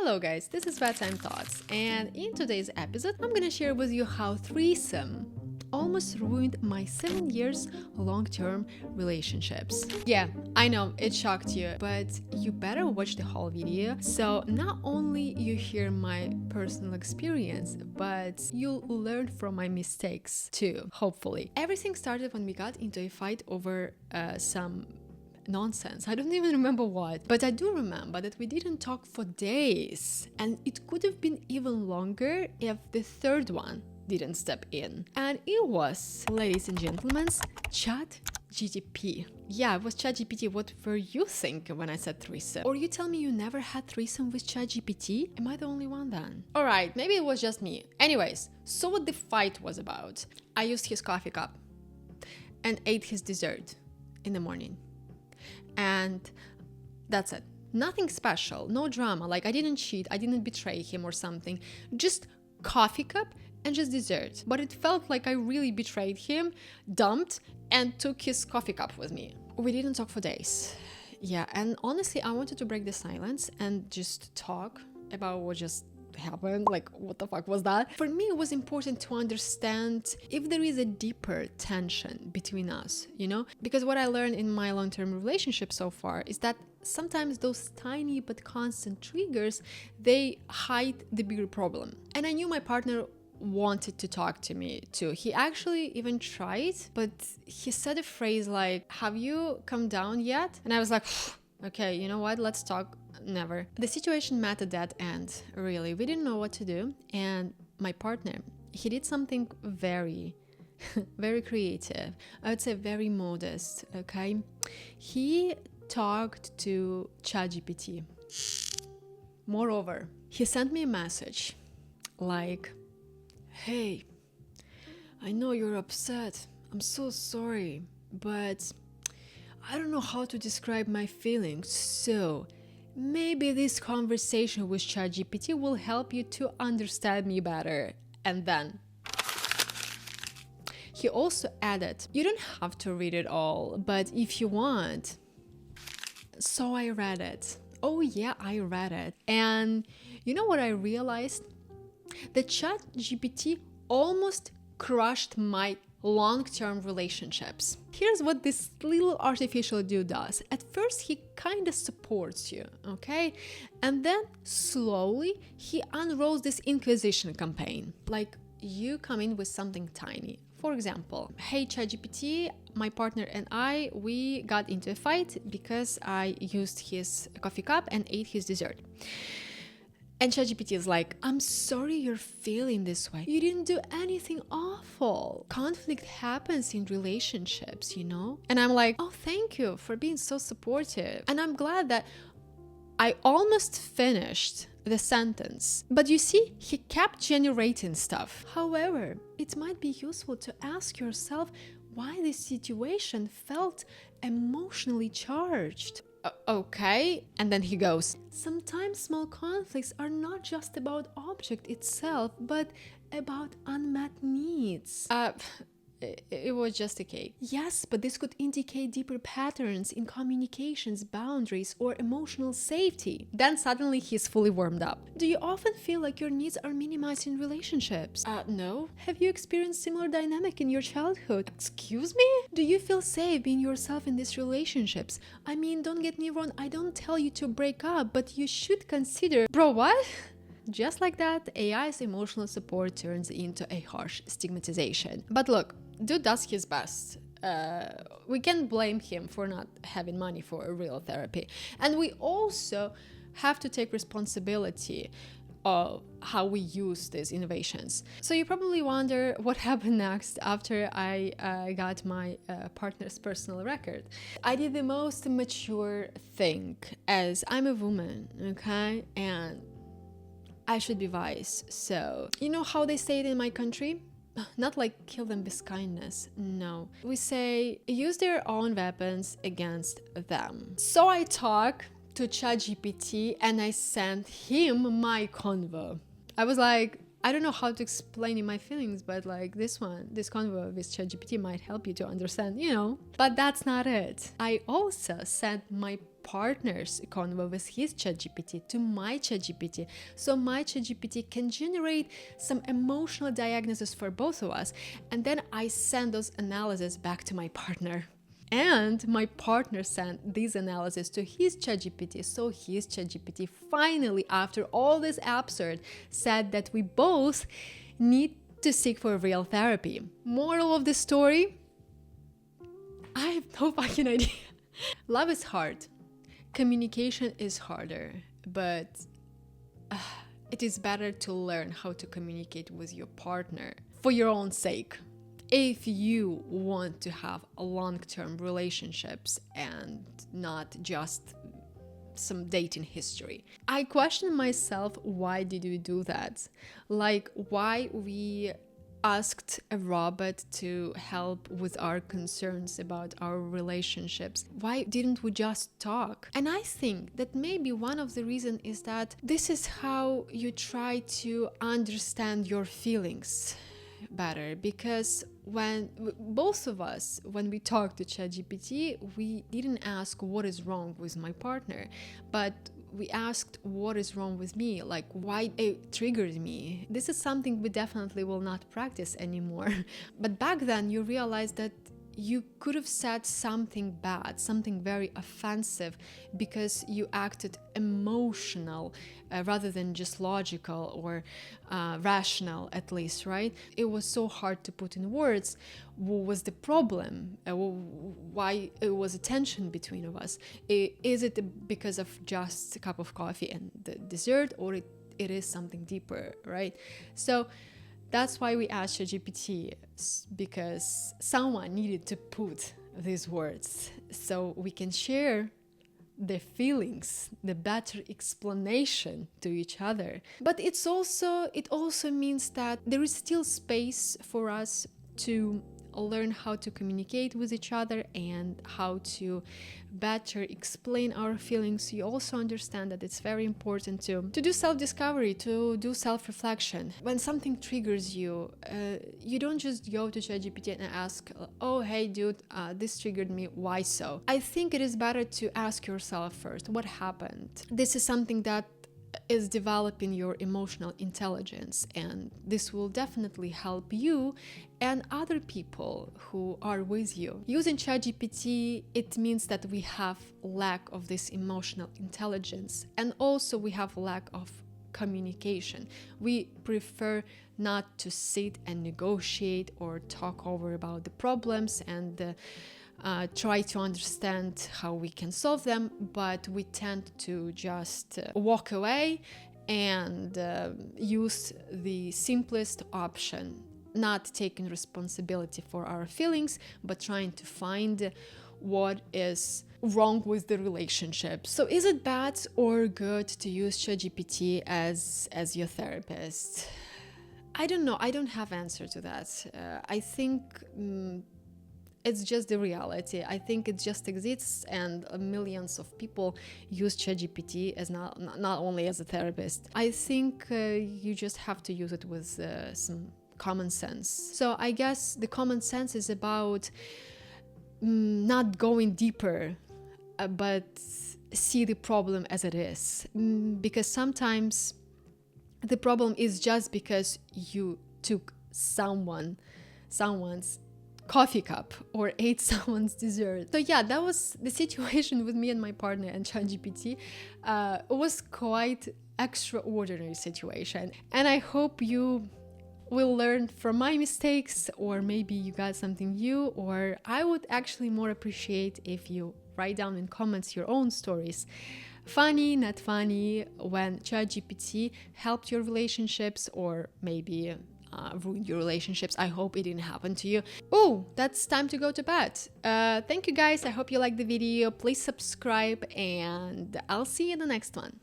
Hello guys, this is Bedtime Thoughts, and in today's episode I'm gonna share with you how threesome almost ruined my 7 years long-term relationships. Yeah, I know it shocked you, but you better watch the whole video so not only you hear my personal experience, but you'll learn from my mistakes too, hopefully. Everything started when we got into a fight over some nonsense. I don't even remember what, but I do remember that we didn't talk for days, and it could have been even longer if the third one didn't step in. And it was, ladies and gentlemen, ChatGPT. Yeah, it was ChatGPT. What were you thinking when I said threesome? Or you tell me you never had threesome with ChatGPT? Am I the only one then? Alright, maybe it was just me. Anyways, so what the fight was about. I used his coffee cup and ate his dessert in the morning. And that's it. Nothing special, no drama. Like I didn't cheat, I didn't betray him or something. Just coffee cup and just dessert. But it felt like I really betrayed him, dumped, and took his coffee cup with me. We didn't talk for days. Yeah, and honestly, I wanted to break the silence and just talk about what just happened. Like, what the fuck was that? For me, it was important to understand if there is a deeper tension between us, you know? Because what I learned in my long-term relationship so far is that sometimes those tiny but constant triggers, they hide the bigger problem. And I knew my partner wanted to talk to me too. He actually even tried, but he said a phrase like, "Have you come down yet?" And I was like, okay, you know what? Let's talk. Never. The situation met a dead end, really. We didn't know what to do. And my partner, he did something very, very creative. I would say very modest, okay? He talked to ChatGPT. Moreover, he sent me a message like, "Hey, I know you're upset. I'm so sorry, but I don't know how to describe my feelings, so maybe this conversation with ChatGPT will help you to understand me better." And then he also added, "You don't have to read it all, but if you want." So I read it. Oh yeah, I read it. And you know what I realized? The ChatGPT almost crushed my long-term relationships. Here's what this little artificial dude does. At first, he kind of supports you, okay? And then slowly, he unrolls this inquisition campaign. Like, you come in with something tiny. For example, "Hey ChatGPT, my partner and I, we got into a fight because I used his coffee cup and ate his dessert." And ChatGPT is like, "I'm sorry you're feeling this way. You didn't do anything awful. Conflict happens in relationships, you know?" And I'm like, "Oh, thank you for being so supportive." And I'm glad that I almost finished the sentence. But you see, he kept generating stuff. However, it might be useful to ask yourself why this situation felt emotionally charged. Okay, and then he goes, "Sometimes small conflicts are not just about object itself, but about unmet needs." It was just a cake. Yes, but this could indicate deeper patterns in communications, boundaries, or emotional safety. Then suddenly he's fully warmed up. "Do you often feel like your needs are minimized in relationships?" No. "Have you experienced similar dynamic in your childhood?" Excuse me? "Do you feel safe being yourself in these relationships? I mean, don't get me wrong, I don't tell you to break up, but you should consider..." Bro, what? Just like that, AI's emotional support turns into a harsh stigmatization. But look, dude does his best. We can't blame him for not having money for a real therapy. And we also have to take responsibility of how we use these innovations. So you probably wonder what happened next after I got my partner's personal record. I did the most mature thing, as I'm a woman, okay? And I should be wise. So, you know how they say it in my country? Not like kill them with kindness, no. We say use their own weapons against them. So I talk to ChatGPT and I sent him my convo. I was like, I don't know how to explain in my feelings, but like this convo with ChatGPT might help you to understand, But that's not it. I also sent my partner's convo with his ChatGPT to my ChatGPT, so my ChatGPT can generate some emotional diagnosis for both of us, and then I send those analyses back to my partner. And my partner sent these analysis to his ChatGPT, so his ChatGPT finally, after all this absurd, said that we both need to seek for real therapy. Moral of the story? I have no fucking idea. Love is hard. Communication is harder, but it is better to learn how to communicate with your partner for your own sake. If you want to have long-term relationships and not just some dating history. I question myself, why did we do that? Like, why we asked a robot to help with our concerns about our relationships? Why didn't we just talk? And I think that maybe one of the reasons is that this is how you try to understand your feelings better, because when both of us, when we talked to ChatGPT, we didn't ask what is wrong with my partner, but we asked what is wrong with me, like why it triggered me. This is something we definitely will not practice anymore. But back then you realize that you could have said something bad, something very offensive, because you acted emotional rather than just logical or rational, at least, right? It was so hard to put in words what was the problem, why it was a tension between of us. Is it because of just a cup of coffee and the dessert, or it is something deeper, right? So that's why we asked ChatGPT, because someone needed to put these words so we can share the feelings, the better explanation to each other. But it also means that there is still space for us to learn how to communicate with each other and how to better explain our feelings. You also understand that it's very important to do self-discovery, to do self-reflection. When something triggers you, you don't just go to ChatGPT and ask, oh, hey dude, this triggered me, why so? I think it is better to ask yourself first, what happened? This is something that is developing your emotional intelligence, and this will definitely help you and other people who are with you. Using ChatGPT, it means that we have lack of this emotional intelligence, and also we have lack of communication. We prefer not to sit and negotiate or talk over about the problems and try to understand how we can solve them, but we tend to just walk away and use the simplest option, not taking responsibility for our feelings, but trying to find what is wrong with the relationship. So is it bad or good to use ChatGPT as your therapist? I don't know. I don't have answer to that. I think it's just the reality. I think it just exists, and millions of people use ChatGPT as not only as a therapist. I think you just have to use it with some common sense. So I guess the common sense is about not going deeper, but see the problem as it is. Because sometimes the problem is just because you took someone's coffee cup or ate someone's dessert. So yeah, that was the situation with me and my partner and ChatGPT. It was quite extraordinary situation, and I hope you will learn from my mistakes, or maybe you got something new, or I would actually more appreciate if you write down in comments your own stories. Funny, not funny, when ChatGPT helped your relationships, or maybe ruined your relationships. I hope it didn't happen to you. Oh, that's time to go to bed. Thank you guys. I hope you liked the video. Please subscribe, and I'll see you in the next one.